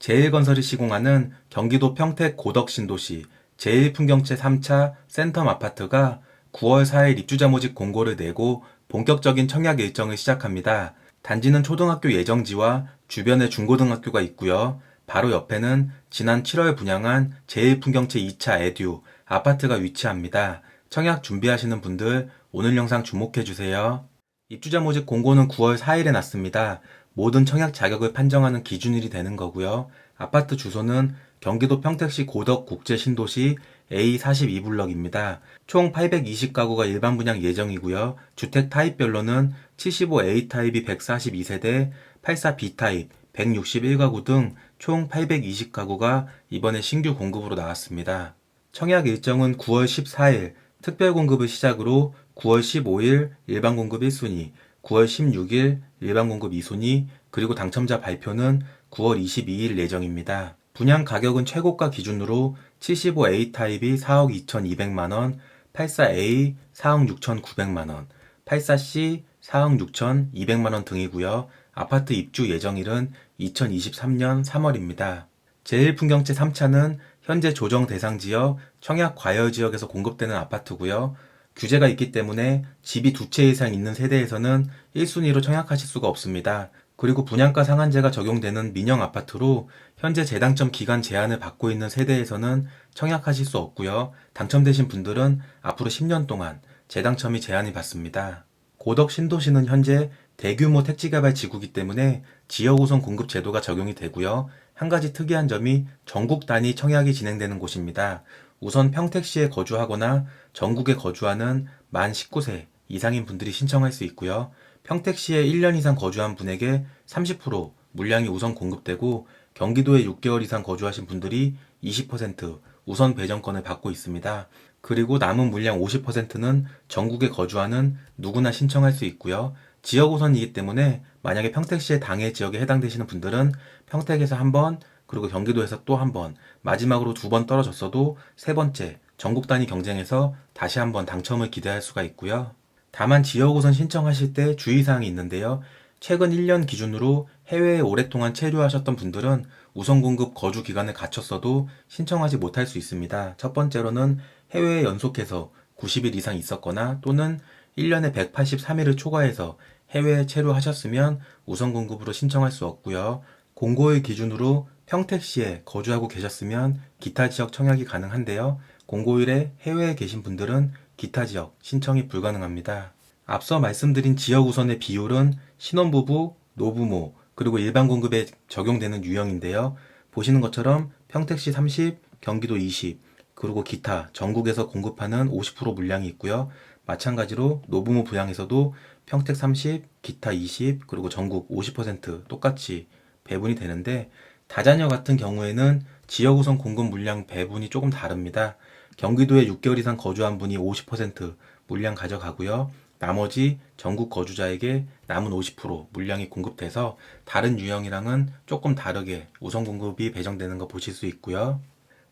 제1건설이 시공하는 경기도 평택 고덕신도시 제1풍경채 3차 센텀 아파트가 9월 4일 입주자 모집 공고를 내고 본격적인 청약 일정을 시작합니다. 단지는 초등학교 예정지와 주변에 중고등학교가 있고요. 바로 옆에는 지난 7월 분양한 제1풍경채 2차 에듀 아파트가 위치합니다. 청약 준비하시는 분들 오늘 영상 주목해주세요. 입주자 모집 공고는 9월 4일에 났습니다. 모든 청약 자격을 판정하는 기준일이 되는 거고요. 아파트 주소는 경기도 평택시 고덕 국제신도시 A42블럭입니다. 총 820가구가 일반 분양 예정이고요. 주택 타입별로는 75A 타입이 142세대, 84B 타입 161가구 등 총 820가구가 이번에 신규 공급으로 나왔습니다. 청약 일정은 9월 14일 특별 공급을 시작으로 9월 15일 일반 공급 1순위, 9월 16일 일반 공급 2순위, 그리고 당첨자 발표는 9월 22일 예정입니다. 분양 가격은 최고가 기준으로 75A 타입이 4억 2,200만원, 84A 4억 6,900만원, 84C 4억 6,200만원 등이고요. 아파트 입주 예정일은 2023년 3월입니다. 제1풍경채 3차는 현재 조정 대상 지역, 청약 과열 지역에서 공급되는 아파트고요. 규제가 있기 때문에 집이 2채 이상 있는 세대에서는 1순위로 청약하실 수가 없습니다. 그리고 분양가 상한제가 적용되는 민영 아파트로 현재 재당첨 기간 제한을 받고 있는 세대에서는 청약하실 수 없고요. 당첨되신 분들은 앞으로 10년 동안 재당첨이 제한이 받습니다. 고덕 신도시는 현재 대규모 택지개발 지구이기 때문에 지역 우선 공급 제도가 적용이 되고요. 한 가지 특이한 점이 전국 단위 청약이 진행되는 곳입니다. 우선 평택시에 거주하거나 전국에 거주하는 만 19세 이상인 분들이 신청할 수 있고요. 평택시에 1년 이상 거주한 분에게 30% 물량이 우선 공급되고 경기도에 6개월 이상 거주하신 분들이 20% 우선 배정권을 받고 있습니다. 그리고 남은 물량 50%는 전국에 거주하는 누구나 신청할 수 있고요. 지역 우선이기 때문에 만약에 평택시의 당해 지역에 해당되시는 분들은 평택에서 한 번, 그리고 경기도에서 또 한 번, 마지막으로 2번 떨어졌어도 세 번째 전국 단위 경쟁에서 다시 한번 당첨을 기대할 수가 있고요. 다만 지역 우선 신청하실 때 주의사항이 있는데요. 최근 1년 기준으로 해외에 오랫동안 체류하셨던 분들은 우선 공급 거주 기간을 갖췄어도 신청하지 못할 수 있습니다. 첫 번째로는 해외에 연속해서 90일 이상 있었거나 또는 1년에 183일을 초과해서 해외에 체류하셨으면 우선 공급으로 신청할 수 없고요. 공고일 기준으로 평택시에 거주하고 계셨으면 기타 지역 청약이 가능한데요. 공고일에 해외에 계신 분들은 기타 지역 신청이 불가능합니다. 앞서 말씀드린 지역 우선의 비율은 신혼부부, 노부모, 그리고 일반 공급에 적용되는 유형인데요. 보시는 것처럼 평택시 30, 경기도 20, 그리고 기타 전국에서 공급하는 50% 물량이 있고요. 마찬가지로 노부모 부양에서도 평택 30, 기타 20, 그리고 전국 50% 똑같이 배분이 되는데 다자녀 같은 경우에는 지역 우선 공급 물량 배분이 조금 다릅니다. 경기도에 6개월 이상 거주한 분이 50% 물량 가져가고요. 나머지 전국 거주자에게 남은 50% 물량이 공급돼서 다른 유형이랑은 조금 다르게 우선 공급이 배정되는 거 보실 수 있고요.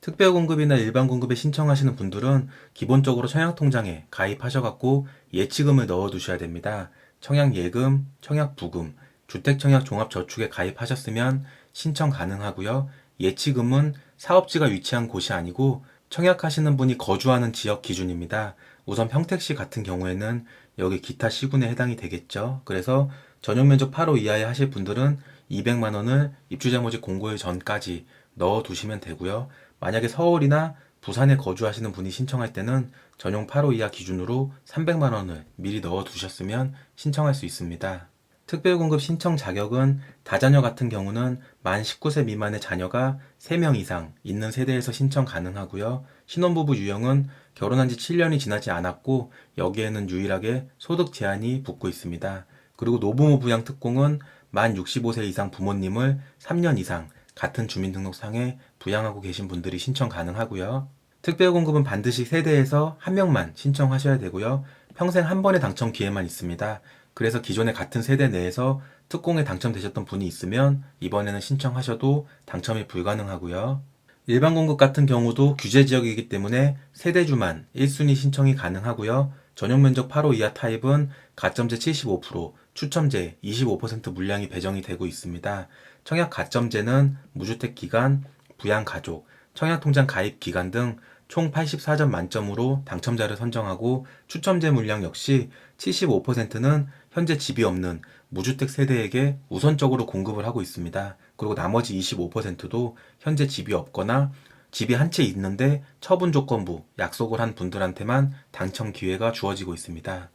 특별 공급이나 일반 공급에 신청하시는 분들은 기본적으로 청약통장에 가입하셔갖고 예치금을 넣어 두셔야 됩니다. 청약예금, 청약부금, 주택청약 종합저축에 가입하셨으면 신청 가능하고요. 예치금은 사업지가 위치한 곳이 아니고 청약하시는 분이 거주하는 지역 기준입니다. 우선 평택시 같은 경우에는 여기 기타 시군에 해당이 되겠죠. 그래서 전용면적 8호 이하에 하실 분들은 200만원을 입주자 모집 공고일 전까지 넣어 두시면 되고요. 만약에 서울이나 부산에 거주하시는 분이 신청할 때는 전용 8호 이하 기준으로 300만원을 미리 넣어 두셨으면 신청할 수 있습니다. 특별공급 신청 자격은 다자녀 같은 경우는 만 19세 미만의 자녀가 3명 이상 있는 세대에서 신청 가능하고요. 신혼부부 유형은 결혼한 지 7년이 지나지 않았고 여기에는 유일하게 소득 제한이 붙고 있습니다. 그리고 노부모 부양 특공은 만 65세 이상 부모님을 3년 이상 같은 주민등록상에 부양하고 계신 분들이 신청 가능하고요. 특별공급은 반드시 세대에서 한 명만 신청하셔야 되고요. 평생 한 번의 당첨 기회만 있습니다. 그래서 기존의 같은 세대 내에서 특공에 당첨되셨던 분이 있으면 이번에는 신청하셔도 당첨이 불가능하고요. 일반 공급 같은 경우도 규제 지역이기 때문에 세대주만 1순위 신청이 가능하고요. 전용 면적 8호 이하 타입은 가점제 75%, 추첨제 25% 물량이 배정이 되고 있습니다. 청약 가점제는 무주택 기간, 부양가족, 청약통장 가입 기간 등 총 84점 만점으로 당첨자를 선정하고 추첨제 물량 역시 75%는 현재 집이 없는 무주택 세대에게 우선적으로 공급을 하고 있습니다. 그리고 나머지 25%도 현재 집이 없거나 집이 한 채 있는데 처분 조건부 약속을 한 분들한테만 당첨 기회가 주어지고 있습니다.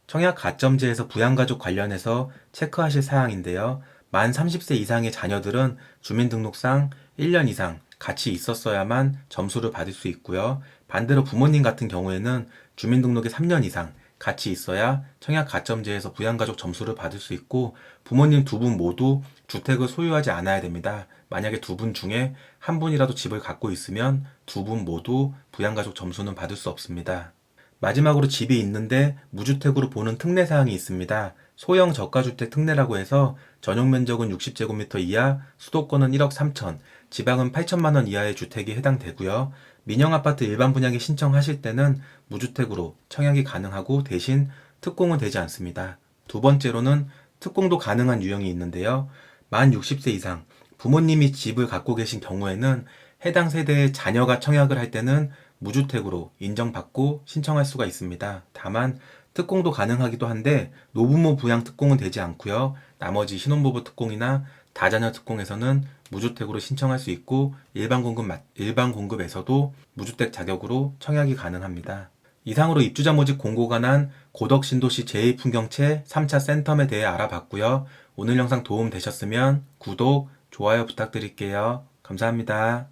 청약 가점제에서 부양가족 관련해서 체크하실 사항인데요. 만 30세 이상의 자녀들은 주민등록상 1년 이상 같이 있었어야만 점수를 받을 수 있고요. 반대로 부모님 같은 경우에는 주민등록이 3년 이상 같이 있어야 청약 가점제에서 부양가족 점수를 받을 수 있고 부모님 두 분 모두 주택을 소유하지 않아야 됩니다. 만약에 두 분 중에 한 분이라도 집을 갖고 있으면 두 분 모두 부양가족 점수는 받을 수 없습니다. 마지막으로 집이 있는데 무주택으로 보는 특례사항이 있습니다. 소형 저가주택 특례라고 해서 전용 면적은 60제곱미터 이하, 수도권은 1억 3천, 지방은 8천만 원 이하의 주택이 해당되고요. 민영아파트 일반 분양에 신청하실 때는 무주택으로 청약이 가능하고 대신 특공은 되지 않습니다. 두 번째로는 특공도 가능한 유형이 있는데요. 만 60세 이상 부모님이 집을 갖고 계신 경우에는 해당 세대의 자녀가 청약을 할 때는 무주택으로 인정받고 신청할 수가 있습니다. 다만 특공도 가능하기도 한데 노부모 부양 특공은 되지 않고요. 나머지 신혼부부 특공이나 다자녀 특공에서는 무주택으로 신청할 수 있고 일반 공급에서도 무주택 자격으로 청약이 가능합니다. 이상으로 입주자 모집 공고가 난 고덕신도시 제2풍경채 3차 센텀에 대해 알아봤고요. 오늘 영상 도움 되셨으면 구독, 좋아요 부탁드릴게요. 감사합니다.